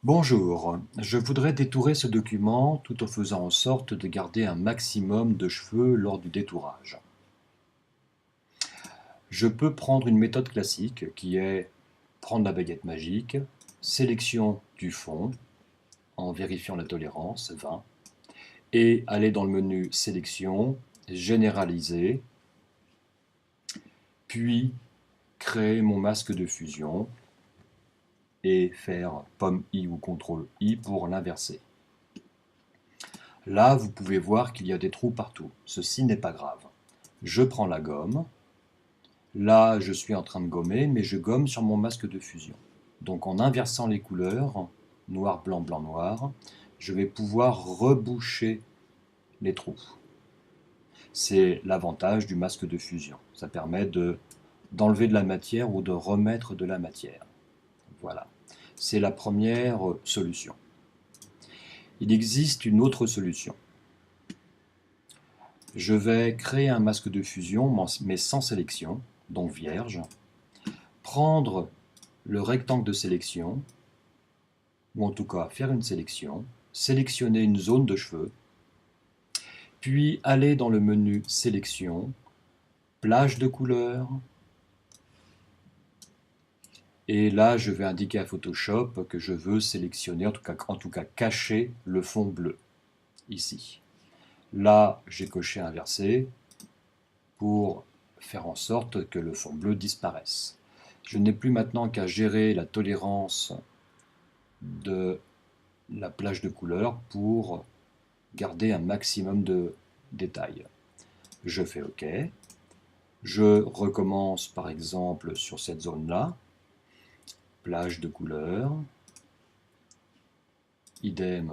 Bonjour, je voudrais détourer ce document tout en faisant en sorte de garder un maximum de cheveux lors du détourage. Je peux prendre une méthode classique qui est prendre la baguette magique, sélection du fond en vérifiant la tolérance 20 et aller dans le menu sélection, généraliser, puis créer mon masque de fusion et faire pomme I ou CTRL I pour l'inverser. Là, vous pouvez voir qu'il y a des trous partout. Ceci n'est pas grave. Je prends la gomme. Là, je suis en train de gommer, mais je gomme sur mon masque de fusion. Donc en inversant les couleurs, noir, blanc, blanc, noir, je vais pouvoir reboucher les trous. C'est l'avantage du masque de fusion. Ça permet d'enlever de la matière ou de remettre de la matière. Voilà. C'est la première solution. Il existe une autre solution. Je vais créer un masque de fusion, mais sans sélection, donc vierge. Prendre le rectangle de sélection, ou en tout cas faire une sélection, sélectionner une zone de cheveux, puis aller dans le menu sélection, plage de couleurs, et là je vais indiquer à Photoshop que je veux sélectionner, en tout cas cacher le fond bleu, ici. Là j'ai coché inversé pour faire en sorte que le fond bleu disparaisse. Je n'ai plus maintenant qu'à gérer la tolérance de la plage de couleurs pour garder un maximum de détails. Je fais OK. Je recommence par exemple sur cette zone-là. Plage de couleurs. Idem,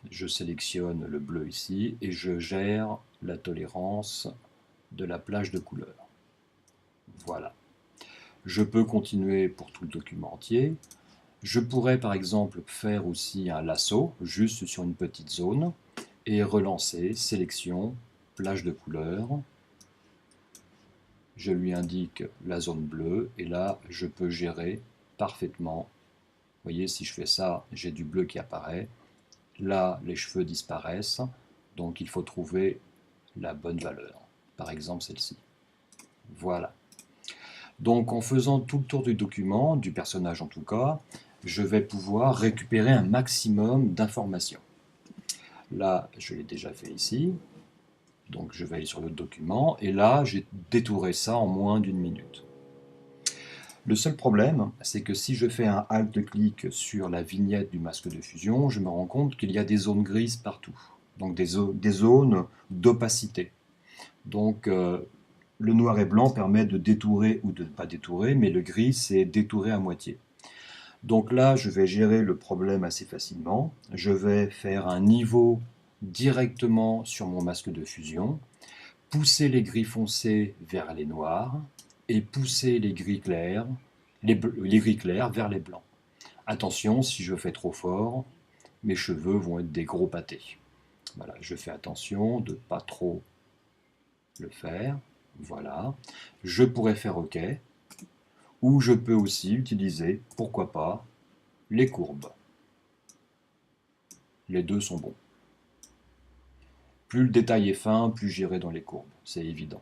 je sélectionne le bleu ici et je gère la tolérance de la plage de couleurs. Voilà. Je peux continuer pour tout le document entier. Je pourrais par exemple faire aussi un lasso, juste sur une petite zone, et relancer, sélection, plage de couleurs. Je lui indique la zone bleue, et là, je peux gérer parfaitement. Vous voyez, si je fais ça, j'ai du bleu qui apparaît. Là, les cheveux disparaissent, donc il faut trouver la bonne valeur. Par exemple, celle-ci. Voilà. Donc en faisant tout le tour du document, du personnage en tout cas, je vais pouvoir récupérer un maximum d'informations. Là, je l'ai déjà fait ici. Donc je vais aller sur le document, et là, j'ai détouré ça en moins d'une minute. Le seul problème, c'est que si je fais un Alt-clic sur la vignette du masque de fusion, je me rends compte qu'il y a des zones grises partout. Donc des zones d'opacité. Donc le noir et blanc permet de détourer ou de ne pas détourer, mais le gris, c'est détourer à moitié. Donc là, je vais gérer le problème assez facilement. Je vais faire un niveau directement sur mon masque de fusion, pousser les gris foncés vers les noirs et pousser les gris clairs, les gris clairs vers les blancs. Attention, si je fais trop fort, mes cheveux vont être des gros pâtés. Voilà, je fais attention de ne pas trop le faire. Voilà. Je pourrais faire OK. Ou je peux aussi utiliser, pourquoi pas, les courbes. Les deux sont bons. Plus le détail est fin, plus j'irai dans les courbes, c'est évident.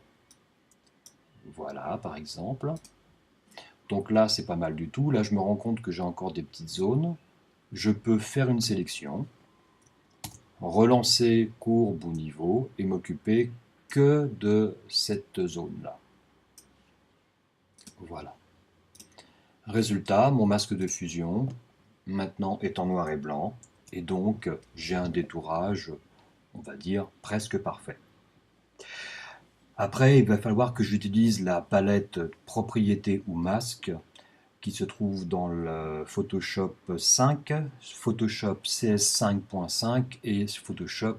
Voilà, par exemple. Donc là, c'est pas mal du tout. Là, je me rends compte que j'ai encore des petites zones. Je peux faire une sélection, relancer courbe ou niveau et m'occuper que de cette zone-là. Voilà. Résultat, mon masque de fusion, maintenant est en noir et blanc, et donc j'ai un détourage, on va dire, presque parfait. Après, il va falloir que j'utilise la palette propriété ou masque qui se trouve dans le Photoshop 5, Photoshop CS5.5 et Photoshop